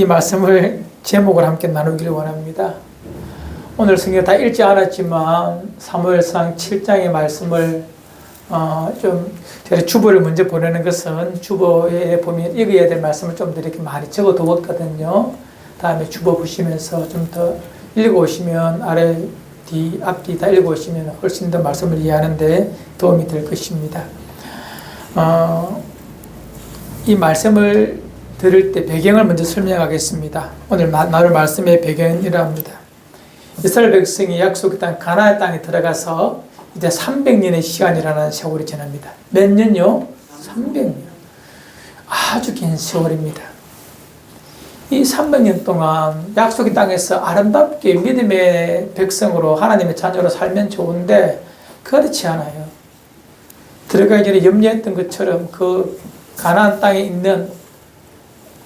이 말씀을 제목을 함께 나누기를 원합니다. 오늘 성경 다 읽지 않았지만 사무엘상 7장의 말씀을 제가 주보를 먼저 보내는 것은 주보에 보면 읽어야 될 말씀을 좀 더 이렇게 많이 적어 두었거든요. 다음에 주보 보시면서 좀 더 읽어오시면 아래 뒤 앞뒤 다 읽어오시면 훨씬 더 말씀을 이해하는데 도움이 될 것입니다. 이 말씀을 들을 때 배경을 먼저 설명하겠습니다. 오늘 나눌 말씀의 배경은 이러합니다. 이스라엘 백성이 약속의 땅 가나안 땅에 들어가서 이제 300년의 시간이라는 세월이 지납니다. 몇 년요? 300년. 아주 긴 세월입니다. 이 300년 동안 약속의 땅에서 아름답게 믿음의 백성으로 하나님의 자녀로 살면 좋은데 그렇지 않아요. 들어가기 전에 염려했던 것처럼 그 가나안 땅에 있는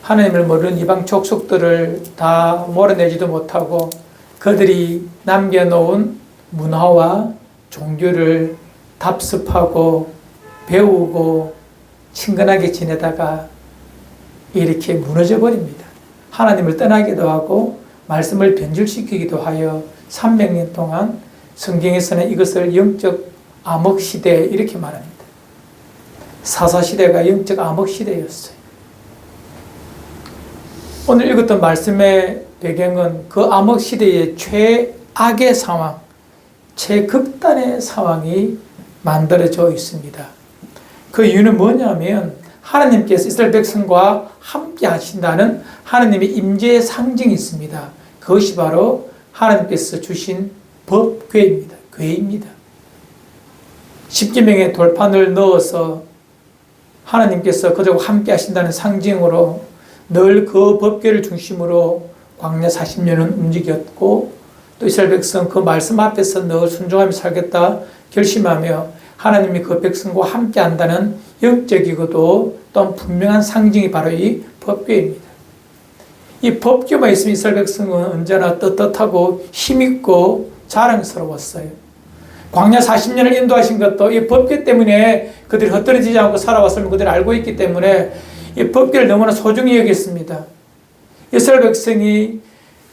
하나님을 모르는 이방 족속들을 다 몰아내지도 못하고 그들이 남겨놓은 문화와 종교를 답습하고 배우고 친근하게 지내다가 이렇게 무너져 버립니다. 하나님을 떠나기도 하고 말씀을 변질시키기도 하여 300년 동안 성경에서는 이것을 영적 암흑시대 이렇게 말합니다. 사사시대가 영적 암흑시대였어요. 오늘 읽었던 말씀의 배경은 그 암흑시대의 최악의 상황, 최극단의 상황이 만들어져 있습니다. 그 이유는 뭐냐면 하나님께서 이스라엘 백성과 함께 하신다는 하나님의 임재의 상징이 있습니다. 그것이 바로 하나님께서 주신 법궤입니다. 궤입니다. 십계명의 돌판을 넣어서 하나님께서 그들과 함께 하신다는 상징으로 늘 그 법궤를 중심으로 광야 40년은 움직였고 또 이스라엘 백성 그 말씀 앞에서 늘 순종하며 살겠다 결심하며 하나님이 그 백성과 함께 한다는 영적이고도 또한 분명한 상징이 바로 이 법궤입니다. 이 법궤만 있으면 이스라엘 백성은 언제나 떳떳하고 힘있고 자랑스러웠어요. 광야 40년을 인도하신 것도 이 법궤 때문에 그들이 흩어지지 않고 살아왔음을 그들이 알고 있기 때문에 이 법궤를 너무나 소중히 여겼습니다. 이스라엘 백성이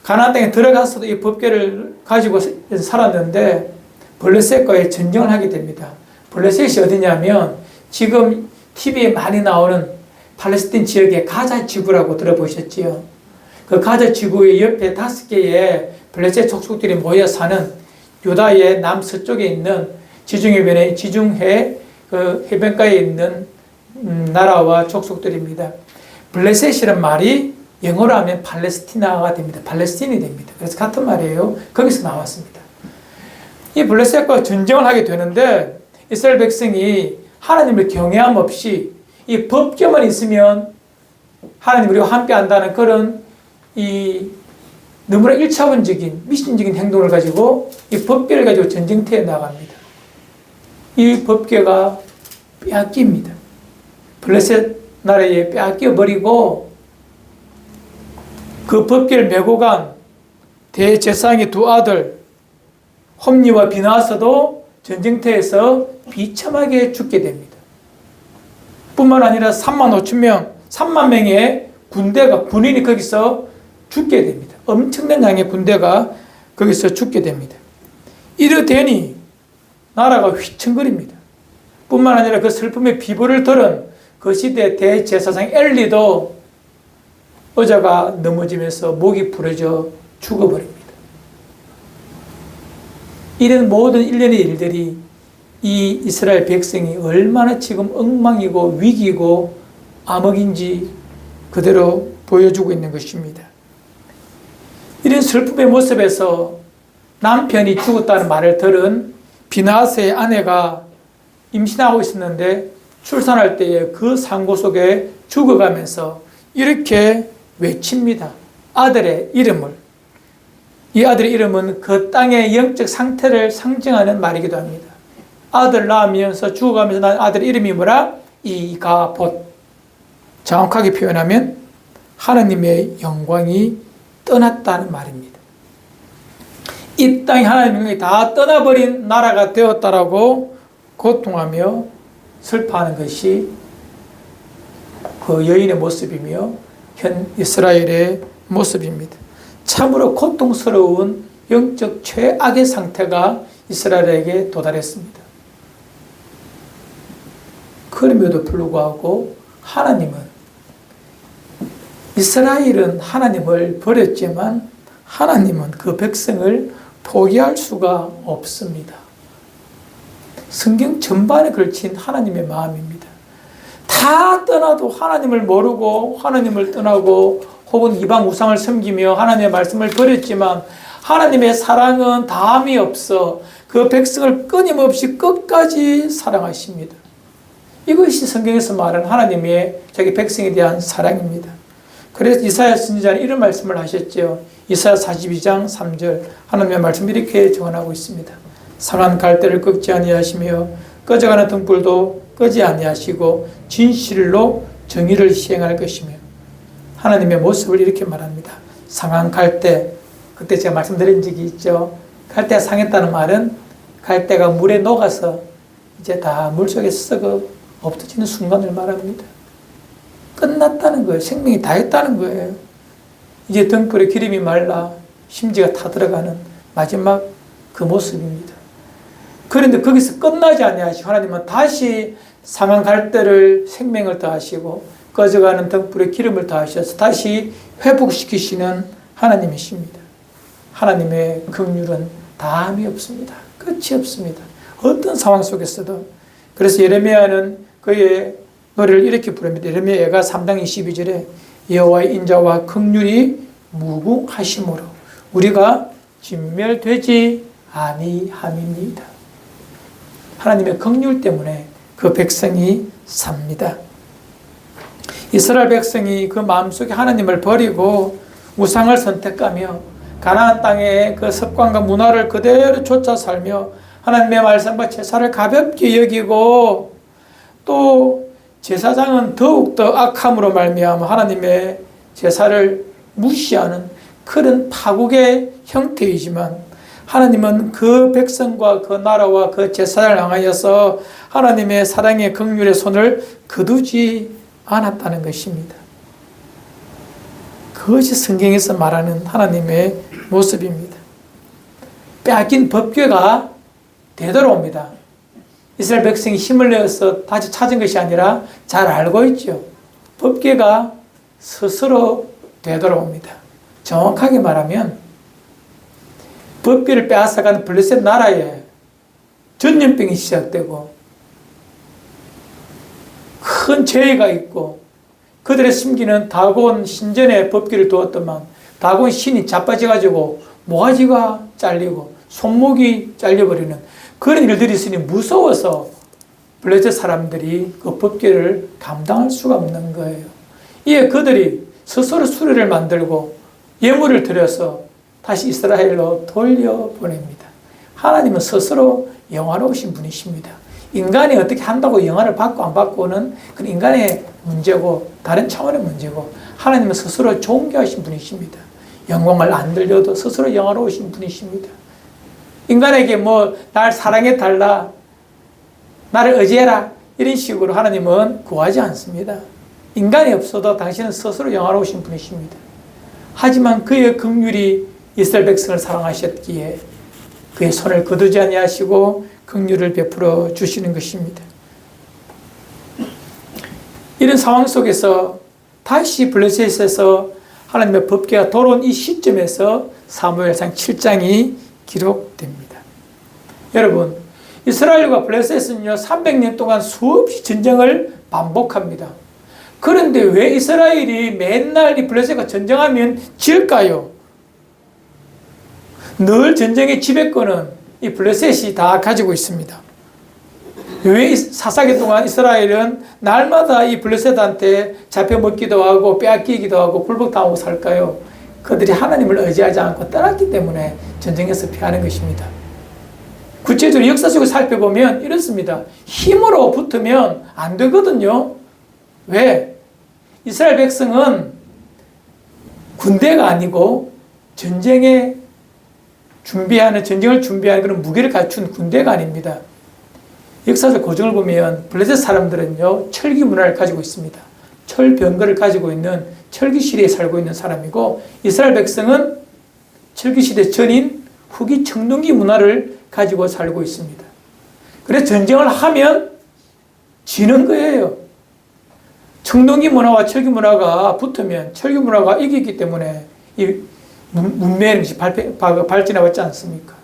가나안 땅에 들어가서도 이 법궤를 가지고 살았는데 블레셋과의 전쟁을 하게 됩니다. 블레셋이 어디냐면 지금 TV에 많이 나오는 팔레스틴 지역의 가자 지구라고 들어보셨지요? 그 가자 지구의 옆에 5개의 블레셋 족속들이 모여 사는 유다의 남서쪽에 있는 지중해 그 해변가에 있는 나라와 족속들입니다. 블레셋이란 말이 영어로 하면 팔레스티나가 됩니다. 팔레스틴이 됩니다. 그래서 같은 말이에요. 거기서 나왔습니다. 이 블레셋과 전쟁을 하게 되는데 이스라엘 백성이 하나님을 경외함 없이 이 법궤만 있으면 하나님 우리와 함께 한다는 그런 이 너무나 1차원적인 미신적인 행동을 가지고 이 법궤를 가지고 전쟁터에 나갑니다. 이 법궤가 빼앗깁니다. 블레셋 나라에 빼앗겨 버리고 그 법궤를 메고 간 대제사장의 두 아들 홈니와 비나하스도 전쟁터에서 비참하게 죽게 됩니다. 뿐만 아니라 3만 명의 군인이 거기서 죽게 됩니다. 엄청난 양의 군대가 거기서 죽게 됩니다. 이르되니 나라가 휘청거립니다. 뿐만 아니라 그 슬픔의 비보를 들은 그 시대 대제사장 엘리도 의자가 넘어지면서 목이 부러져 죽어버립니다. 이런 모든 일련의 일들이 이 이스라엘 백성이 얼마나 지금 엉망이고 위기고 암흑인지 그대로 보여주고 있는 것입니다. 이런 슬픔의 모습에서 남편이 죽었다는 말을 들은 비나하스의 아내가 임신하고 있었는데 출산할 때에 그 상고 속에 죽어가면서 이렇게 외칩니다. 아들의 이름을. 이 아들의 이름은 그 땅의 영적 상태를 상징하는 말이기도 합니다. 아들 낳으면서 죽어가면서 난 아들의 이름이 뭐라? 이가봇. 정확하게 표현하면 하나님의 영광이 떠났다는 말입니다. 이 땅이 하나님의 영광이 다 떠나버린 나라가 되었다라고 고통하며 슬퍼하는 것이 그 여인의 모습이며 현 이스라엘의 모습입니다. 참으로 고통스러운 영적 최악의 상태가 이스라엘에게 도달했습니다. 그럼에도 불구하고 하나님은, 이스라엘은 하나님을 버렸지만 하나님은 그 백성을 포기할 수가 없습니다. 성경 전반에 걸친 하나님의 마음입니다. 다 떠나도 하나님을 모르고 하나님을 떠나고 혹은 이방 우상을 섬기며 하나님의 말씀을 버렸지만 하나님의 사랑은 다함이 없어 그 백성을 끊임없이 끝까지 사랑하십니다. 이것이 성경에서 말하는 하나님의 자기 백성에 대한 사랑입니다. 그래서 이사야 선지자는 이런 말씀을 하셨죠. 이사야 42장 3절 하나님의 말씀 이렇게 정언하고 있습니다. 상한 갈대를 꺾지 아니하시며 꺼져가는 등불도 끄지 아니하시고 진실로 정의를 시행할 것이며, 하나님의 모습을 이렇게 말합니다. 상한 갈대, 그때 제가 말씀드린 적이 있죠. 갈대가 상했다는 말은 갈대가 물에 녹아서 이제 다 물속에 썩어 없어지는 순간을 말합니다. 끝났다는 거예요. 생명이 다 했다는 거예요. 이제 등불에 기름이 말라 심지가 타들어가는 마지막 그 모습입니다. 그런데 거기서 끝나지 아니하시고 하나님은 다시 상한 갈대를 생명을 더하시고 꺼져가는 등불에 기름을 더하셔서 다시 회복시키시는 하나님이십니다. 하나님의 긍휼은 다함이 없습니다. 끝이 없습니다. 어떤 상황 속에서도. 그래서 예레미야는 그의 노래를 이렇게 부릅니다. 예레미야가 3장 22절에 여호와의 인자와 긍휼이 무궁하심으로 우리가 진멸되지 아니함이니이다. 하나님의 긍휼 때문에 그 백성이 삽니다. 이스라엘 백성이 그 마음속에 하나님을 버리고 우상을 선택하며 가나안 땅의 그 습관과 문화를 그대로 쫓아 살며 하나님의 말씀과 제사를 가볍게 여기고 또 제사장은 더욱더 악함으로 말미암아 하나님의 제사를 무시하는 그런 파국의 형태이지만 하나님은 그 백성과 그 나라와 그 제사장을 향하여서 하나님의 사랑의 긍휼의 손을 거두지 않았다는 것입니다. 그것이 성경에서 말하는 하나님의 모습입니다. 빼앗긴 법궤가 되돌아옵니다. 이스라엘 백성이 힘을 내어서 다시 찾은 것이 아니라 잘 알고 있죠. 법궤가 스스로 되돌아옵니다. 정확하게 말하면 법궤를 빼앗아가는 블레셋 나라에 전염병이 시작되고 큰 재해가 있고 그들의 심기는 다곤 신전에 법궤를 두었더만 다곤 신이 자빠져가지고 모가지가 잘리고 손목이 잘려버리는 그런 일들이 있으니 무서워서 블레셋 사람들이 그 법궤를 감당할 수가 없는 거예요. 이에 그들이 스스로 수레를 만들고 예물을 드려서 다시 이스라엘로 돌려보냅니다. 하나님은 스스로 영화로우신 분이십니다. 인간이 어떻게 한다고 영화를 받고 안 받고는 그건 인간의 문제고 다른 차원의 문제고 하나님은 스스로 존귀하신 분이십니다. 영광을 안 들려도 스스로 영화로우신 분이십니다. 인간에게 뭐 날 사랑해 달라, 나를 의지해라 이런 식으로 하나님은 구하지 않습니다. 인간이 없어도 당신은 스스로 영화로우신 분이십니다. 하지만 그의 긍휼이 이스라엘 백성을 사랑하셨기에 그의 손을 거두지 아니하시고 긍휼을 베풀어 주시는 것입니다. 이런 상황 속에서 다시 블레셋에서 하나님의 법궤가 돌아온 이 시점에서 사무엘상 7장이 기록됩니다. 여러분, 이스라엘과 블레셋은요 300년 동안 수없이 전쟁을 반복합니다. 그런데 왜 이스라엘이 맨날 이 블레셋과 전쟁하면 질까요? 늘 전쟁의 지배권은 이 블레셋이 다 가지고 있습니다. 왜 사사기 동안 이스라엘은 날마다 이 블레셋한테 잡혀먹기도 하고 빼앗기기도 하고 굴복당하고 살까요? 그들이 하나님을 의지하지 않고 떠났기 때문에 전쟁에서 피하는 것입니다. 구체적으로 역사 속을 살펴보면 이렇습니다. 힘으로 붙으면 안 되거든요. 왜? 이스라엘 백성은 군대가 아니고 전쟁을 준비하는 그런 무기를 갖춘 군대가 아닙니다. 역사적 고증을 보면 블레셋 사람들은요 철기 문화를 가지고 있습니다. 철병거를 가지고 있는 철기시대에 살고 있는 사람이고, 이스라엘 백성은 철기시대 전인 후기 청동기 문화를 가지고 살고 있습니다. 그래서 전쟁을 하면 지는 거예요. 청동기 문화와 철기 문화가 붙으면 철기 문화가 이기기 때문에 이 문명이 발전해왔지 않습니까?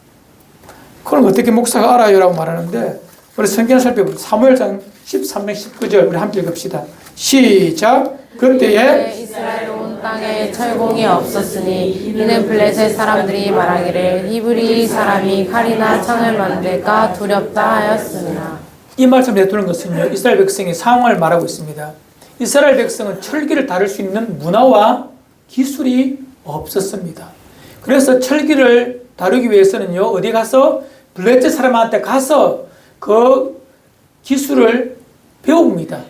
그럼 어떻게 목사가 알아요? 라고 말하는데, 우리 성경을 살펴보면 사무엘상 13장 19절 우리 함께 읽읍시다. 시작. 그때에 이스라엘 온 땅에 철공이 없었으니 이는 블레셋 사람들이 말하기를 히브리 사람이 칼이나 창을 만들까 두렵다 하였습니다. 이 말씀 내두는 것은요, 이스라엘 백성의 상황을 말하고 있습니다. 이스라엘 백성은 철기를 다룰 수 있는 문화와 기술이 없었습니다. 그래서 철기를 다루기 위해서는요, 어디 가서 블레셋 사람한테 가서 그 기술을 배웁니다.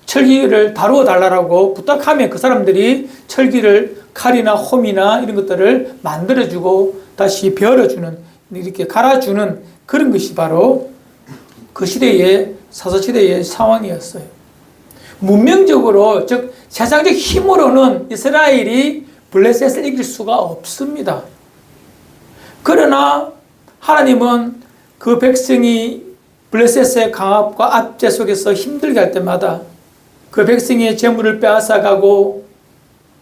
철기를 다루어 달라고 부탁하면 그 사람들이 철기를 칼이나 홈이나 이런 것들을 만들어주고 다시 베어주는, 이렇게 갈아주는 그런 것이 바로 그 시대의, 사사시대의 상황이었어요. 문명적으로, 즉 세상적 힘으로는 이스라엘이 블레셋을 이길 수가 없습니다. 그러나 하나님은 그 백성이 블레셋의 강압과 압제 속에서 힘들게 할 때마다 그 백성의 재물을 빼앗아가고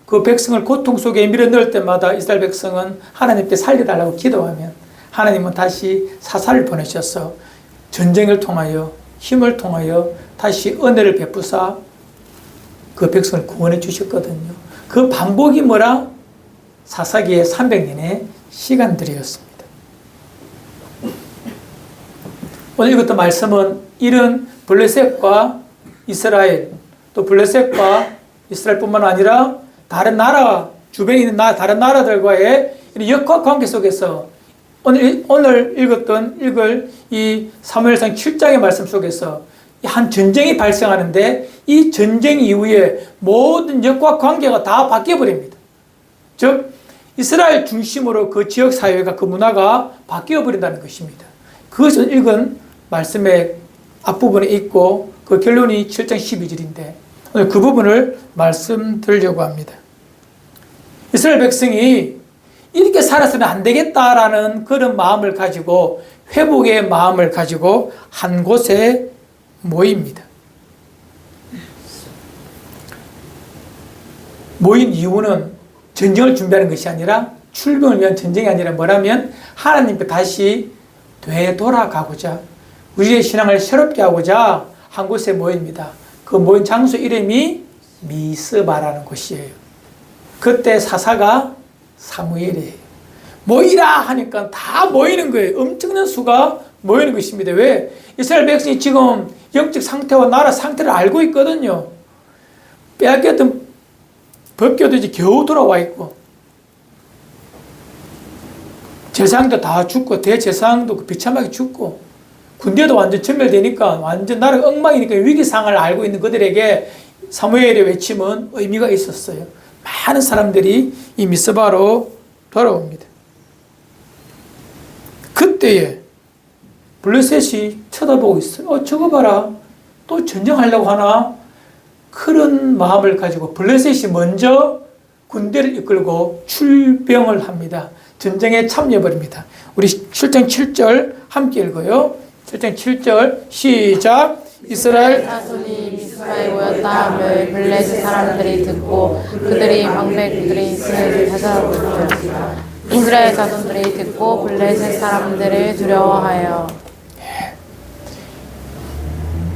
그 백성을 고통 속에 밀어넣을 때마다 이스라엘 백성은 하나님께 살려달라고 기도하면 하나님은 다시 사사를 보내셔서 전쟁을 통하여 힘을 통하여 다시 은혜를 베푸사 그 백성을 구원해 주셨거든요. 그 반복이 뭐라? 사사기의 300년의 시간들이었습니다. 오늘 읽었던 말씀은 이런 블레셋과 이스라엘, 또 블레셋과 이스라엘뿐만 아니라 다른 나라, 주변에 있는 다른 나라들과의 역학 관계 속에서 오늘 읽을 이 사무엘상 7장의 말씀 속에서 한 전쟁이 발생하는데 이 전쟁 이후에 모든 역학 관계가 다 바뀌어버립니다. 즉 이스라엘 중심으로 그 지역 사회가, 그 문화가 바뀌어버린다는 것입니다. 그것을 읽은 말씀의 앞부분에 있고 그 결론이 7장 12절인데 오늘 그 부분을 말씀드리려고 합니다. 이스라엘 백성이 이렇게 살아서는 안 되겠다라는 그런 마음을 가지고, 회복의 마음을 가지고 한 곳에 모입니다. 모인 이유는 전쟁을 준비하는 것이 아니라, 출병을 위한 전쟁이 아니라 뭐라면 하나님께 다시 되돌아가고자, 우리의 신앙을 새롭게 하고자 한 곳에 모입니다. 그 모인 장소 이름이 미스바라는 곳이에요. 그때 사사가 사무엘이에요. 모이라 하니까 다 모이는 거예요. 엄청난 수가 모이는 것입니다. 왜? 이스라엘 백성이 지금 영적 상태와 나라 상태를 알고 있거든요. 빼앗겼던 법궤도 이제 겨우 돌아와 있고, 제사장도 다 죽고, 대제사장도 비참하게 죽고, 군대도 완전 전멸되니까 완전 나라가 엉망이니까 위기상을 알고 있는 그들에게 사무엘의 외침은 의미가 있었어요. 많은 사람들이 이 미스바로 돌아옵니다. 그때에 블레셋이 쳐다보고 있어요. 저거 봐라. 또 전쟁하려고 하나? 그런 마음을 가지고 블레셋이 먼저 군대를 이끌고 출병을 합니다. 전쟁에 참여해버립니다. 우리 7장 7절 함께 읽어요. 7장 7절 시작. 이스라엘 자손이 미스바에 모였다 함을 블레셋 사람들이 듣고 그들이 방백들이 있음을 찾아보였습니다. 이스라엘 자손들이 듣고 블레셋 사람들을 두려워하여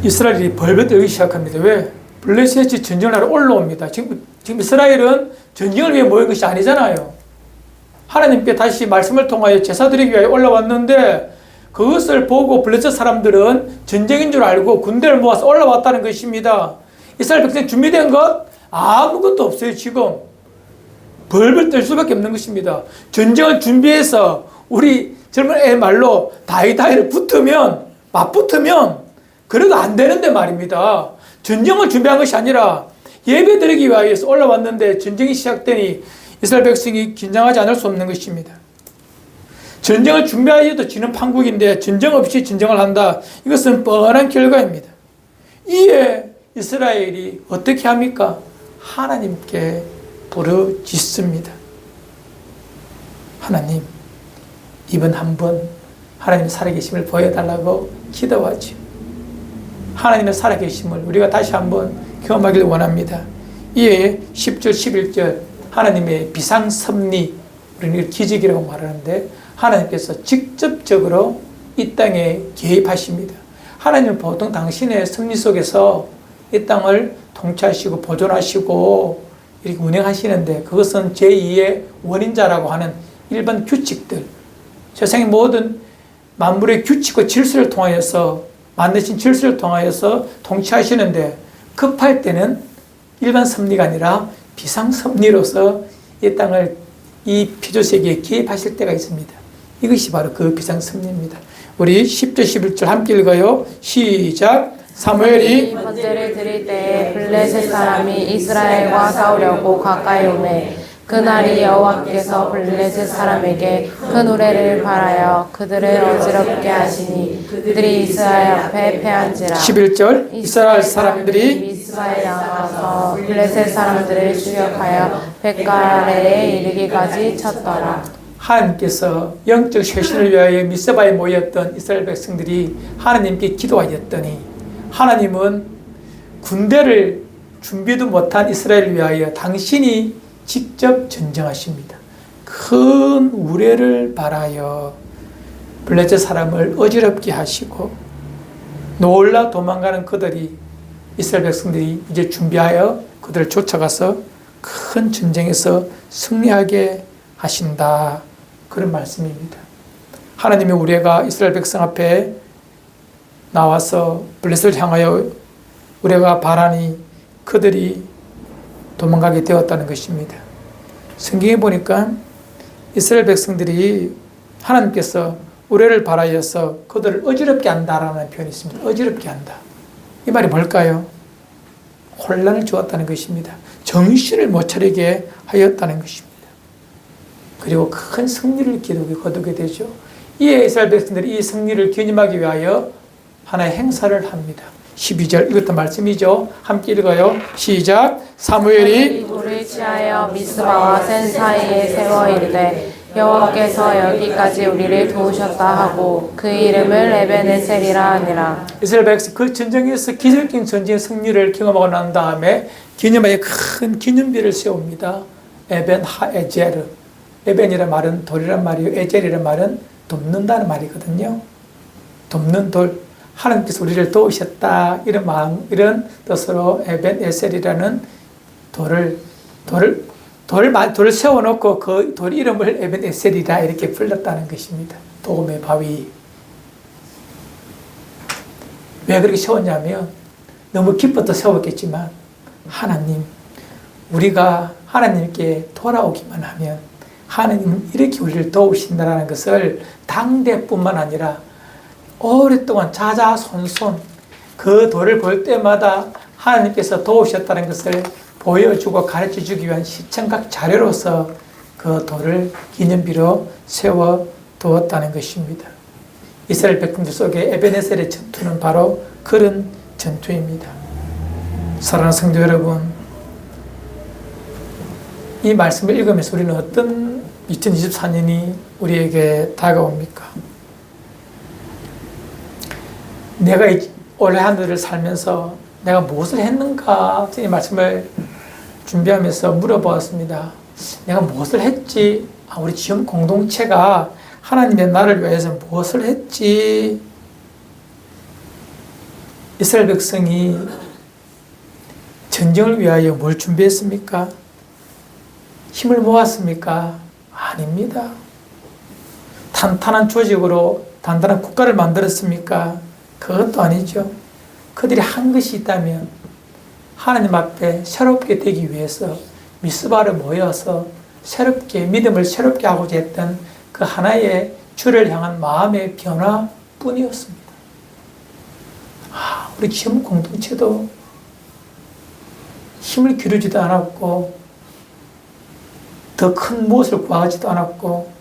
이스라엘이 벌벌 떨기 시작합니다. 왜? 블레셋이 전쟁을 하러 올라옵니다. 지금 이스라엘은 전쟁을 위해 모인 것이 아니잖아요. 하나님께 다시 말씀을 통하여 제사 드리기 위해 올라왔는데 그것을 보고 블레셋 사람들은 전쟁인 줄 알고 군대를 모아서 올라왔다는 것입니다. 이스라엘 백성이 준비된 것 아무것도 없어요. 지금 벌벌 떨 수밖에 없는 것입니다. 전쟁을 준비해서 우리 젊은 애 말로 다이다이를 맞붙으면 그래도 안 되는데 말입니다. 전쟁을 준비한 것이 아니라 예배 드리기 위해서 올라왔는데 전쟁이 시작되니 이스라엘 백성이 긴장하지 않을 수 없는 것입니다. 전쟁을 준비하여도 지는 판국인데 전쟁 없이 전쟁을 한다. 이것은 뻔한 결과입니다. 이에 이스라엘이 어떻게 합니까? 하나님께 부르짖습니다. 하나님, 이번 한번 하나님의 살아계심을 보여달라고 기도하죠. 하나님의 살아계심을 우리가 다시 한번 경험하길 원합니다. 이에 10절, 11절 하나님의 비상섭리, 우리는 기적이라고 말하는데 하나님께서 직접적으로 이 땅에 개입하십니다. 하나님은 보통 당신의 섭리 속에서 이 땅을 통치하시고 보존하시고 이렇게 운행하시는데 그것은 제2의 원인자라고 하는 일반 규칙들, 세상의 모든 만물의 규칙과 질서를 통하여서 만드신 질서를 통하여서 통치하시는데 급할 때는 일반 섭리가 아니라 비상섭리로서 이 땅을 이 피조세계에 개입하실 때가 있습니다. 이것이 바로 그 비상섭리입니다. 우리 10절 11절 함께 읽어요. 시작. 사무엘이 번제를 드릴 때에 블레셋 사람이 이스라엘과 싸우려고 가까이 오매 그날이 여호와께서 블레셋 사람에게 큰 우레를 발하여 그들을 어지럽게 하시니 그들이 이스라엘 앞에 패한지라. 11절 이스라엘 사람들이 미스바에 나가서 블레셋 사람들을 추격하여 벳가레에 이르기까지 쳤더라. 하나님께서 영적 쇄신을 위하여 미스바에 모였던 이스라엘 백성들이 하나님께 기도하였더니 하나님은 군대를 준비도 못한 이스라엘을 위하여 당신이 직접 전쟁하십니다. 큰 우레를 발하여 블레셋 사람을 어지럽게 하시고 놀라 도망가는 그들이 이스라엘 백성들이 이제 준비하여 그들을 쫓아가서 큰 전쟁에서 승리하게 하신다. 그런 말씀입니다. 하나님의 우레가 이스라엘 백성 앞에 나와서 블레셋을 향하여 우레가 발하니 그들이 도망가게 되었다는 것입니다. 성경에 보니까 이스라엘 백성들이 하나님께서 우레를 발하여서 그들을 어지럽게 한다라는 표현이 있습니다. 어지럽게 한다. 이 말이 뭘까요? 혼란을 주었다는 것입니다. 정신을 못 차리게 하였다는 것입니다. 그리고 큰 승리를 거두게 되죠. 이에 이스라엘 백성들이 이 승리를 기념하기 위하여 하나의 행사를 합니다. 12절 이것도 말씀이죠. 함께 읽어요. 시작. 사무엘이 돌을 취하여 미스바와 센 사이에 세워 이르되 여호와께서 여기까지 우리를 도우셨다 하고 그 이름을 에벤에셀이라 하니라. 이스라엘 백성 그 전쟁에서 기적적인 전쟁의 승리를 경험하고 난 다음에 기념하여 큰 기념비를 세웁니다. 에벤 하에제르. 에벤이란 말은 돌이란 말이요. 에젤이란 말은 돕는다는 말이거든요. 돕는 돌. 하나님께서 우리를 도우셨다. 이런 마음, 이런 뜻으로 에벤 에셀이라는 돌을 세워놓고 그 돌 이름을 에벤 에셀이라 이렇게 불렀다는 것입니다. 도움의 바위. 왜 그렇게 세웠냐면 너무 기뻐서 세웠겠지만 하나님, 우리가 하나님께 돌아오기만 하면 하나님은 이렇게 우리를 도우신다는 것을 당대뿐만 아니라 오랫동안 자자손손 그 돌을 볼 때마다 하나님께서 도우셨다는 것을 보여주고 가르쳐주기 위한 시청각 자료로서 그 돌을 기념비로 세워두었다는 것입니다. 이스라엘 백성들 속에 에벤에셀의 전투는 바로 그런 전투입니다. 사랑하는 성도 여러분, 이 말씀을 읽으면서 우리는 어떤 2024년이 우리에게 다가옵니까? 내가 올해 한 해를 살면서 내가 무엇을 했는가? 이 말씀을 준비하면서 물어보았습니다. 내가 무엇을 했지? 우리 지역 공동체가 하나님의 나라를 위해서 무엇을 했지? 이스라엘 백성이 전쟁을 위하여 뭘 준비했습니까? 힘을 모았습니까? 아닙니다. 탄탄한 조직으로 단단한 국가를 만들었습니까? 그것도 아니죠. 그들이 한 것이 있다면 하나님 앞에 새롭게 되기 위해서 미스바를 모여서 새롭게 믿음을 새롭게 하고자 했던 그 하나의 주를 향한 마음의 변화뿐이었습니다. 우리 지역 공동체도 힘을 기르지도 않았고 더 큰 무엇을 구하지도 않았고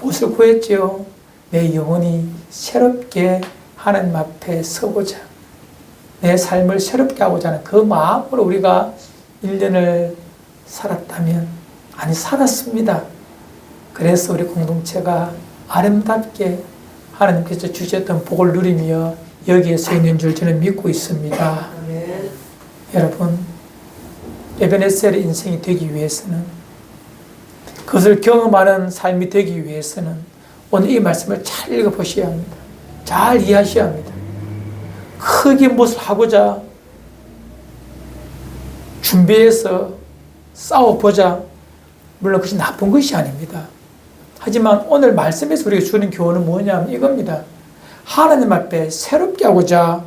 무엇을 구했지요? 내 영혼이 새롭게 하나님 앞에 서고자, 내 삶을 새롭게 하고자 하는 그 마음으로 우리가 1년을 살았다면, 아니 살았습니다. 그래서 우리 공동체가 아름답게 하나님께서 주셨던 복을 누리며 여기에 서 있는 줄 저는 믿고 있습니다. 여러분, 에베네셀의 인생이 되기 위해서는, 그것을 경험하는 삶이 되기 위해서는 오늘 이 말씀을 잘 읽어보셔야 합니다. 잘 이해하셔야 합니다. 크게 무엇을 하고자 준비해서 싸워보자, 물론 그것이 나쁜 것이 아닙니다. 하지만 오늘 말씀에서 우리가 주는 교훈은 뭐냐면 이겁니다. 하나님 앞에 새롭게 하고자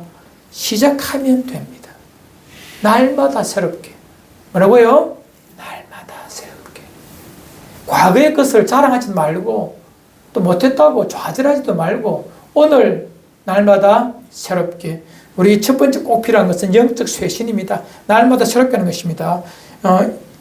시작하면 됩니다. 날마다 새롭게. 뭐라고요? 날마다 새롭게. 과거의 것을 자랑하지 말고, 또 못했다고 좌절하지도 말고, 오늘 날마다 새롭게. 우리 첫 번째 꼭 필요한 것은 영적 쇄신입니다. 날마다 새롭게 하는 것입니다.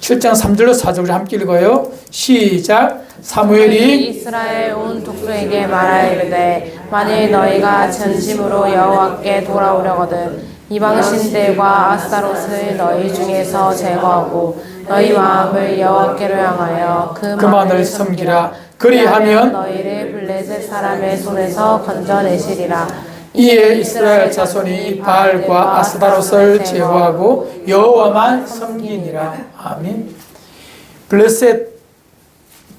7장 3절로 4절을 함께 읽어요. 시작. 사무엘이 이스라엘 온 족속에게 말하이르되 만일 너희가 전심으로 여호와께 돌아오려거든 이방 신들과 아스타롯을 너희 중에서 제거하고 너희 마음을 여호와께로 향하여 그만을 섬기라. 그리하면 너희를 블레셋 사람의 손에서 건져내시리라. 이에 이스라엘 자손이 바알과 아스타롯을 제거하고 여호와만 섬기니라. 아멘. 블레셋,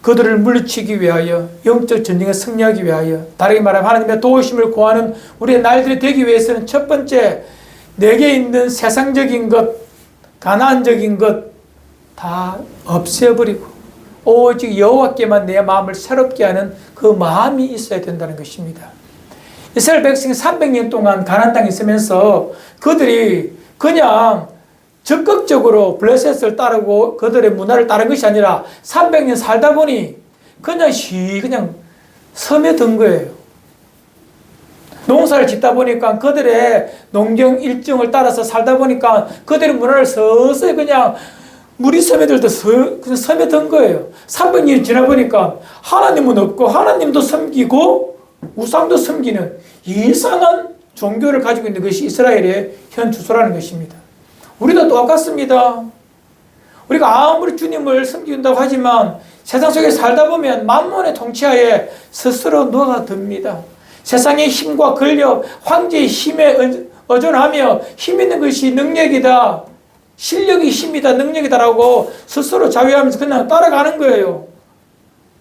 그들을 물리치기 위하여, 영적 전쟁에 승리하기 위하여, 다르게 말하면 하나님의 도우심을 구하는 우리의 날들이 되기 위해서는 첫 번째, 내게 있는 세상적인 것, 가난적인 것 다 없애버리고 오직 여호와께만 내 마음을 새롭게 하는 그 마음이 있어야 된다는 것입니다. 이스라엘 백성이 300년 동안 가나안 땅에 있으면서 그들이 그냥 적극적으로 블레셋을 따르고 그들의 문화를 따른 것이 아니라 300년 살다 보니 그냥 섬에 든 거예요. 농사를 짓다 보니까 그들의 농경 일정을 따라서 살다 보니까 그들의 문화를 서서히 그냥 물이 스며들듯 그냥 섬에 든 거예요. 300년이 지나 보니까 하나님은 없고 하나님도 섬기고 우상도 섬기는 이상한 종교를 가지고 있는 것이 이스라엘의 현 주소라는 것입니다. 우리도 똑같습니다. 우리가 아무리 주님을 섬긴다고 하지만 세상 속에 살다 보면 만몬의 통치하에 스스로 녹아듭니다. 세상의 힘과 권력, 황제의 힘에 의존하며 힘 있는 것이 능력이다, 실력이 힘이다, 능력이다라고 스스로 자위하면서 그냥 따라가는 거예요.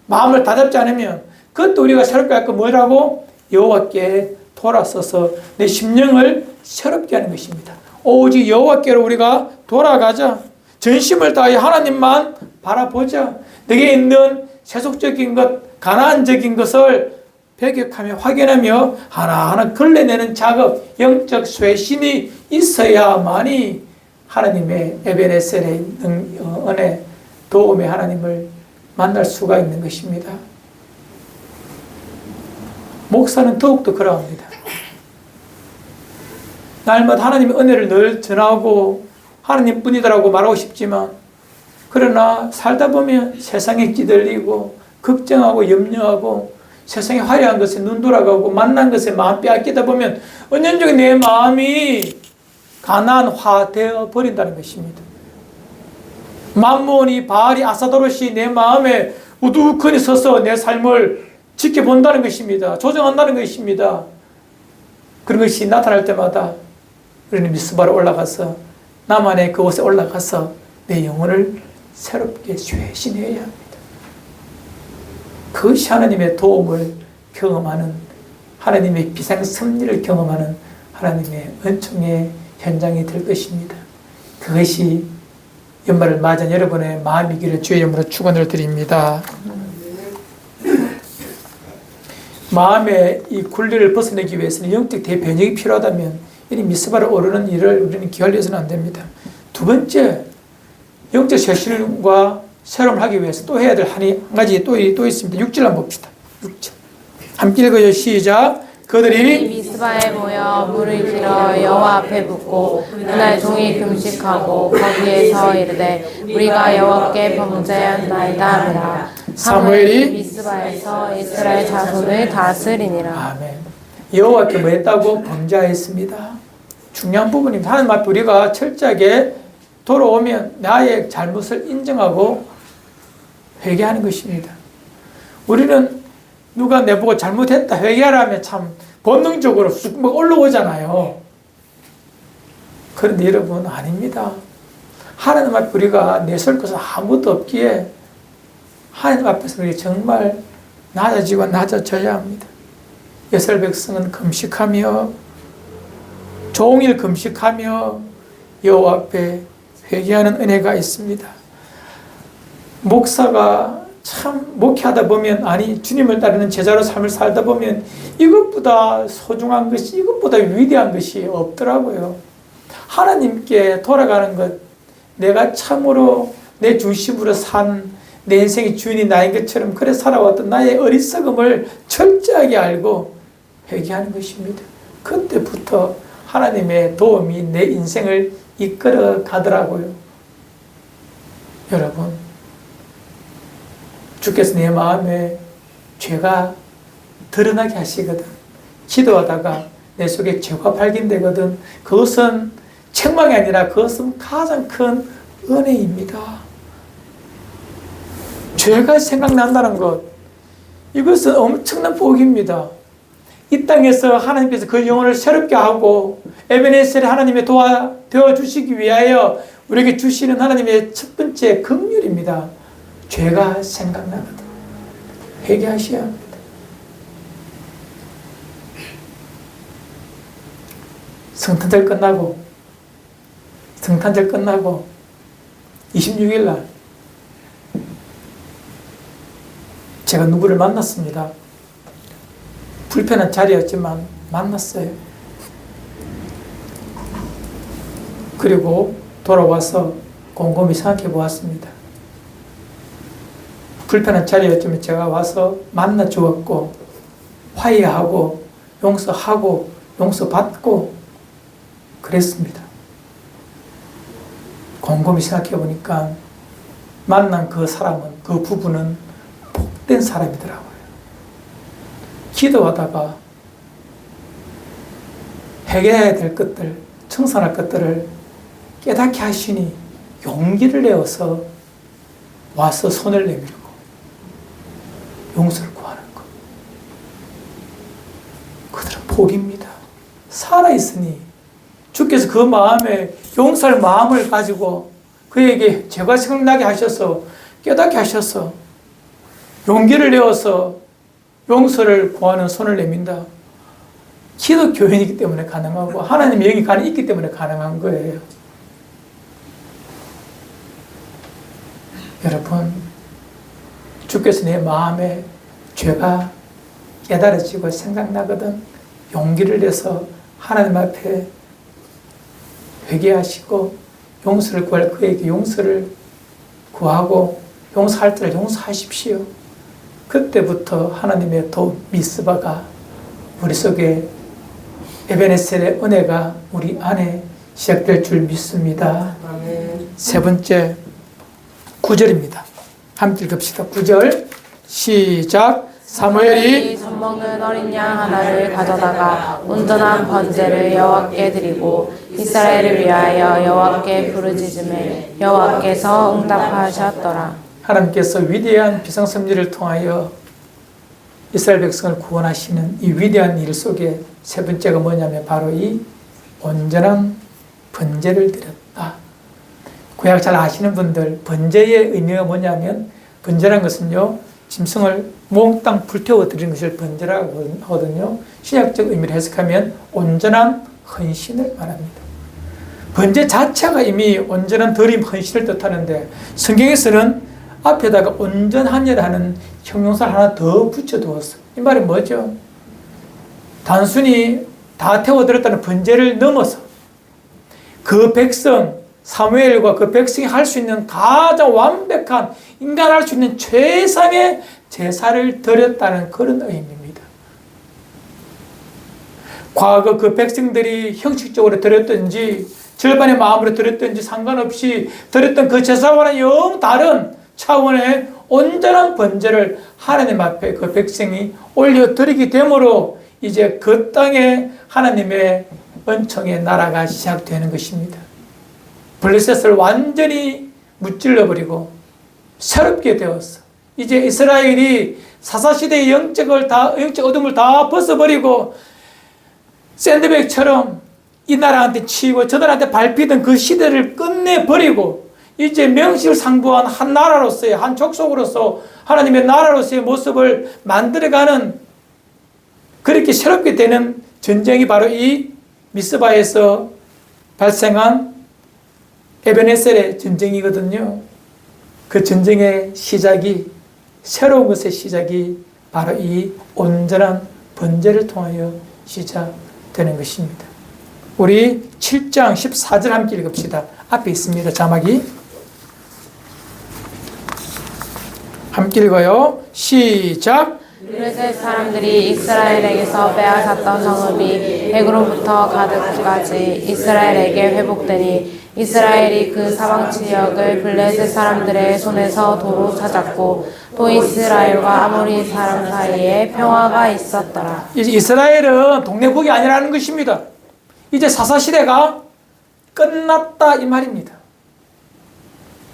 마음을 다잡지 않으면. 그것도 우리가 새롭게 할 거 뭐라고? 여호와께 돌아서서 내 심령을 새롭게 하는 것입니다. 오직 여호와께로 우리가 돌아가자. 전심을 다해 하나님만 바라보자. 내게 있는 세속적인 것, 가난적인 것을 배격하며 확인하며 하나하나 걸러내는 작업, 영적 쇄신이 있어야만이 하나님의 에베네셀의 은혜, 도움의 하나님을 만날 수가 있는 것입니다. 목사는 더욱더 그러합니다. 날마다 하나님의 은혜를 늘 전하고 하나님뿐이다라고 말하고 싶지만, 그러나 살다 보면 세상에 찌들리고 걱정하고 염려하고 세상의 화려한 것에 눈 돌아가고 만난 것에 마음 빼앗기다 보면 은연중에 내 마음이 가난화되어 버린다는 것입니다. 만몬이 바알이 아사도롯이 내 마음에 우두커니 서서 내 삶을 지켜본다는 것입니다. 조정한다는 것입니다. 그런 것이 나타날 때마다 우리는 미스바로 올라가서 나만의 그곳에 올라가서 내 영혼을 새롭게 쇄신해야 합니다. 그것이 하나님의 도움을 경험하는, 하나님의 비상섭리를 경험하는 하나님의 은총의 현장이 될 것입니다. 그것이 연말을 맞이한 여러분의 마음이기를 주의 이름으로 축원을 드립니다. 마음의 이 굴레를 벗어내기 위해서는 영적 대변혁이 필요하다면 이 미스바를 오르는 일을 우리는 기다려서는 안 됩니다. 두 번째, 영적 쇄신과 새로움을 하기 위해서 또 해야 될 한 가지 또 있습니다. 6절 한번 봅시다. 6절. 함께 읽어요. 시작. 그들이 미스바에 모여 물을 길어 여호와 앞에 붓고 그날 종일 금식하고 거기에서 이르되 우리가 여호와께 범죄하였나이다 하니라. 사무엘이 미스바에서 이스라엘 자손을 다스리니라. 아멘. 여호와께 뭐 했다고? 범죄하였습니다. 중요한 부분입니다. 하나님 앞에 우리가 철저하게 돌아오면 나의 잘못을 인정하고 회개하는 것입니다. 우리는 누가 내보고 잘못했다 회개하라면 참 본능적으로 쑥 올라오잖아요. 그런데 여러분 아닙니다. 하나님 앞에 우리가 내설 것은 아무것도 없기에 하나님 앞에서 우리 정말 낮아지고 낮아져야 합니다. 이스라엘 백성은 금식하며 종일 금식하며 여호와 앞에 회개하는 은혜가 있습니다. 목사가 참 목회하다 보면 아니 주님을 따르는 제자로 삶을 살다 보면 이것보다 소중한 것이 이것보다 위대한 것이 없더라고요. 하나님께 돌아가는 것 내가 참으로 내 중심으로 산 내 인생의 주인이 나인 것처럼 그래 살아왔던 나의 어리석음을 철저하게 알고 회개하는 것입니다. 그때부터 하나님의 도움이 내 인생을 이끌어 가더라고요. 여러분 주께서 내 마음에 죄가 드러나게 하시거든. 기도하다가 내 속에 죄가 발견되거든. 그것은 책망이 아니라 그것은 가장 큰 은혜입니다. 죄가 생각난다는 것, 이것은 엄청난 복입니다. 이 땅에서 하나님께서 그 영혼을 새롭게 하고 에베네셀의 하나님의 되어주시기 위하여 우리에게 주시는 하나님의 첫 번째 긍휼입니다. 죄가 생각나거든. 회개하셔야 합니다. 성탄절 끝나고 26일 날 제가 누구를 만났습니다. 불편한 자리였지만 만났어요. 그리고 돌아와서 곰곰이 생각해 보았습니다. 불편한 자리였지만 제가 와서 만나 주었고 화해하고 용서하고 용서받고 그랬습니다. 곰곰이 생각해 보니까 만난 그 사람은, 그 부부는 복된 사람이더라고요. 기도하다가 해결해야 될 것들, 청산할 것들을 깨닫게 하시니 용기를 내어서 와서 손을 내밀고 용서를 구하는 것. 그들은 복입니다. 살아있으니 주께서 그 마음에 용서할 마음을 가지고 그에게 죄가 생각나게 하셔서 깨닫게 하셔서 용기를 내어서 용서를 구하는 손을 내민다. 기독교인이기 때문에 가능하고 하나님의 영이 있기 때문에 가능한 거예요. 여러분, 주께서 내 마음에 죄가 깨달아지고 생각나거든 용기를 내서 하나님 앞에 회개하시고 용서를 구할 그에게 용서를 구하고 용서할 때를 용서하십시오. 그때부터 하나님의 도움 미스바가 우리 속에 에베네셀의 은혜가 우리 안에 시작될 줄 믿습니다. 아멘. 세 번째 9절입니다. 함께 읽읍시다. 9절 시작. 사무엘이 젖먹는 어린 양 하나를 가져다가 온전한 번제를 여호와께 드리고 이스라엘을 위하여 여호와께 부르짖음에 여호와께서 응답하셨더라. 하나님께서 위대한 비상섭리를 통하여 이스라엘 백성을 구원하시는 이 위대한 일 속에 세 번째가 뭐냐면 바로 이 온전한 번제를 드렸다. 구약 잘 아시는 분들 번제의 의미가 뭐냐면 번제란 것은요 짐승을 몽땅 불태워 드리는 것을 번제라고 하거든요. 신약적 의미를 해석하면 온전한 헌신을 말합니다. 번제 자체가 이미 온전한 드림 헌신을 뜻하는데 성경에서는 앞에다가 온전하니라는 형용사를 하나 더 붙여두었어요. 이 말이 뭐죠? 단순히 다 태워드렸다는 번제를 넘어서 그 백성 사무엘과 그 백성이 할 수 있는 가장 완벽한 인간 할 수 있는 최상의 제사를 드렸다는 그런 의미입니다. 과거 그 백성들이 형식적으로 드렸든지 절반의 마음으로 드렸든지 상관없이 드렸던 그 제사와는 영 다른 차원의 온전한 번제를 하나님 앞에 그 백성이 올려드리게 되므로 이제 그 땅에 하나님의 은총의 나라가 시작되는 것입니다. 블레셋을 완전히 무찔러버리고 새롭게 되었어. 이제 이스라엘이 사사시대의 영적 어둠을 다 벗어버리고 샌드백처럼 이 나라한테 치이고 저 나라한테 밟히던 그 시대를 끝내버리고 이제 명실상부한 한 나라로서의 한 족속으로서 하나님의 나라로서의 모습을 만들어가는 그렇게 새롭게 되는 전쟁이 바로 이 미스바에서 발생한 에베네셀의 전쟁이거든요. 그 전쟁의 시작이 새로운 것의 시작이 바로 이 온전한 번제를 통하여 시작되는 것입니다. 우리 7장 14절 함께 읽읍시다. 앞에 있습니다. 자막이. 함께 읽어요. 시작. 블레셋 사람들이 이스라엘에게서 빼앗았던 성읍이 에그론부터 가드까지 이스라엘에게 회복되니 이스라엘이 그 사방 지역을 블레셋 사람들의 손에서 도로 찾았고 또 이스라엘과 아모리 사람 사이에 평화가 있었더라. 이제 이스라엘은 동네북이 아니라는 것입니다. 이제 사사시대가 끝났다 이 말입니다.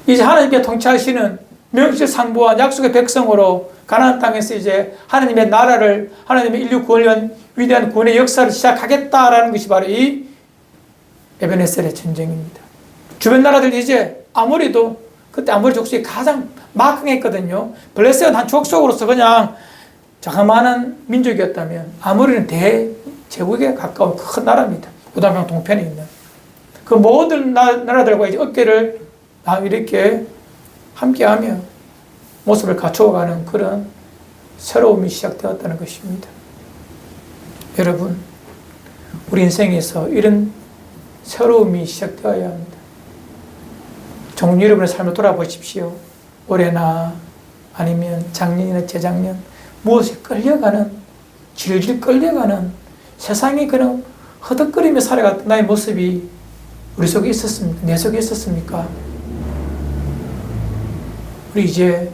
이제 하나님께 통치하시는 명실상부한 약속의 백성으로 가나안 땅에서 이제 하나님의 나라를, 하나님의 인류 구원을 위대한 구원의 역사를 시작하겠다라는 것이 바로 이 에베네셀의 전쟁입니다. 주변 나라들 이제 아모리도 그때 아모리 족속이 가장 막강했거든요. 블레셋은 한 족속으로서 그냥 자그마한 민족이었다면 아모리는 대제국에 가까운 큰 나라입니다. 요단강 동편에 있는 그 모든 나라들과 이제 어깨를 이렇게 함께하며 모습을 갖추어가는 그런 새로움이 시작되었다는 것입니다. 여러분, 우리 인생에서 이런 새로움이 시작되어야 합니다. 종류 여러분의 삶을 돌아보십시오. 올해나 아니면 작년이나 재작년 무엇에 끌려가는, 질질 끌려가는 세상에 그런 허덕거리며 살아갔던 나의 모습이 우리 속에 있었습니까? 내 속에 있었습니까? 우리 이제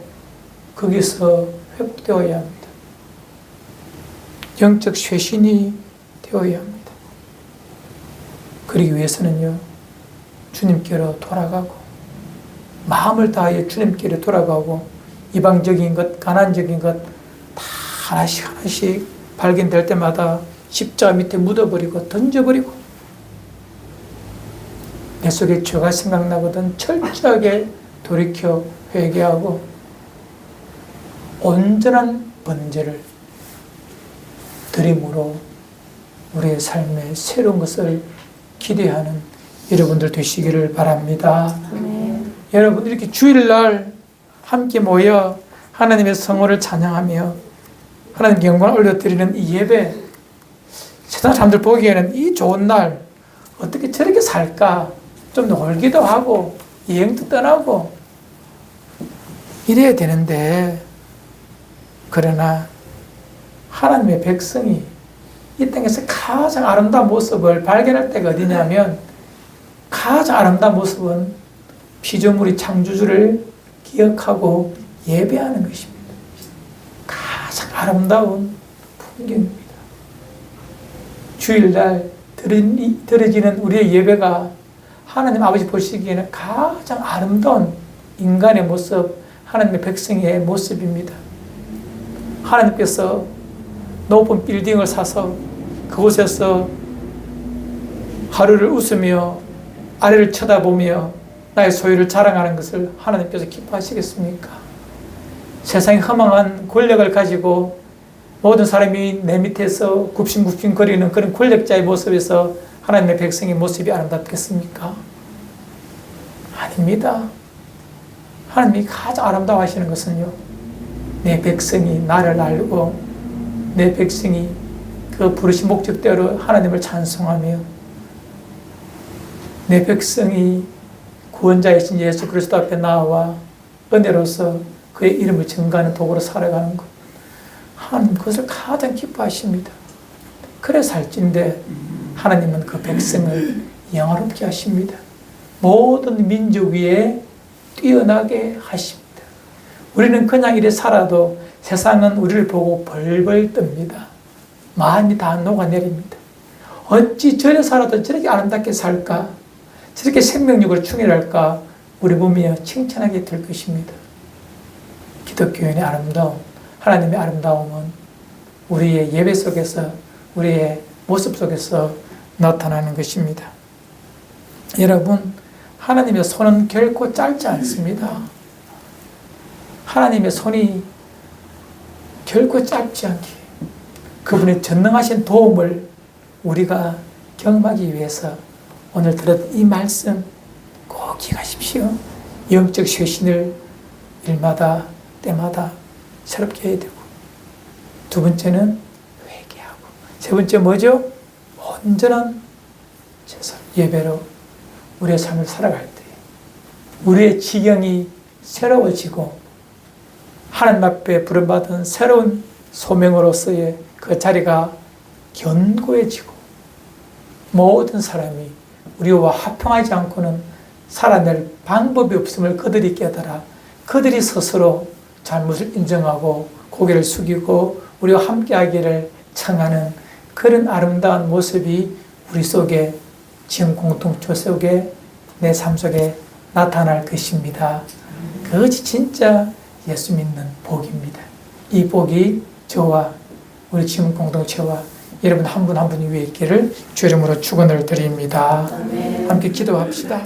거기서 회복되어야 합니다. 영적 쇄신이 되어야 합니다. 그러기 위해서는요, 주님께로 돌아가고 마음을 다하여 주님께로 돌아가고 이방적인 것, 가난적인 것 다 하나씩 하나씩 발견될 때마다 십자가 밑에 묻어버리고 던져버리고 내 속에 죄가 생각나거든 철저하게 돌이켜 회개하고 온전한 번제를 드림으로 우리의 삶에 새로운 것을 기대하는 여러분들 되시기를 바랍니다. 여러분 이렇게 주일날 함께 모여 하나님의 성호를 찬양하며 하나님께 영광을 올려드리는 이 예배, 세상 사람들 보기에는 이 좋은 날 어떻게 저렇게 살까, 좀 놀기도 하고 여행도 떠나고 이래야 되는데, 그러나 하나님의 백성이 이 땅에서 가장 아름다운 모습을 발견할 때가 어디냐면, 가장 아름다운 모습은 피조물이 창조주를 기억하고 예배하는 것입니다. 가장 아름다운 풍경입니다. 주일날 드려지는 우리의 예배가 하나님 아버지 보시기에는 가장 아름다운 인간의 모습, 하나님의 백성의 모습입니다. 하나님께서 높은 빌딩을 사서 그곳에서 하루를 웃으며 아래를 쳐다보며 나의 소유를 자랑하는 것을 하나님께서 기뻐하시겠습니까? 세상에 허망한 권력을 가지고 모든 사람이 내 밑에서 굽신굽신 거리는 그런 권력자의 모습에서 하나님의 백성의 모습이 아름답겠습니까? 아닙니다. 하나님이 가장 아름다워하시는 것은요, 내 백성이 나를 알고 내 백성이 그 부르신 목적대로 하나님을 찬송하며 내 백성이 구원자이신 예수 그리스도 앞에 나와 은혜로서 그의 이름을 증거하는 도구로 살아가는 것, 하나님 그것을 가장 기뻐하십니다. 그래 살찐데 하나님은 그 백성을 영화롭게 하십니다. 모든 민족 위에 뛰어나게 하십니다. 우리는 그냥 이래 살아도 세상은 우리를 보고 벌벌 뜹니다. 마음이 다 녹아내립니다. 어찌 저래 살아도 저렇게 아름답게 살까? 저렇게 생명력을 충혈할까? 우리 보며 칭찬하게 될 것입니다. 기독교인의 아름다움, 하나님의 아름다움은 우리의 예배 속에서, 우리의 모습 속에서 나타나는 것입니다. 여러분, 하나님의 손은 결코 짧지 않습니다. 하나님의 손이 결코 짧지 않게 그분의 전능하신 도움을 우리가 경험하기 위해서 오늘 들었던 이 말씀 꼭 기억하십시오. 영적 쇄신을 일마다 때마다 새롭게 해야 되고, 두 번째는 회개하고, 세 번째 뭐죠? 온전한 제사, 예배로 우리의 삶을 살아갈 때 우리의 지경이 새로워지고 하나님 앞에 부름받은 새로운 소명으로서의 그 자리가 견고해지고 모든 사람이 우리와 화평하지 않고는 살아낼 방법이 없음을 그들이 깨달아 그들이 스스로 잘못을 인정하고 고개를 숙이고 우리와 함께하기를 청하는 그런 아름다운 모습이 우리 속에, 지금 공동체 속에, 내 삶 속에 나타날 것입니다. 그것이 진짜 예수 믿는 복입니다. 이 복이 저와 우리 지금 공동체와 여러분 한 분 한 분 위에 있기를 주 이름으로 축원을 드립니다. 함께 기도합시다.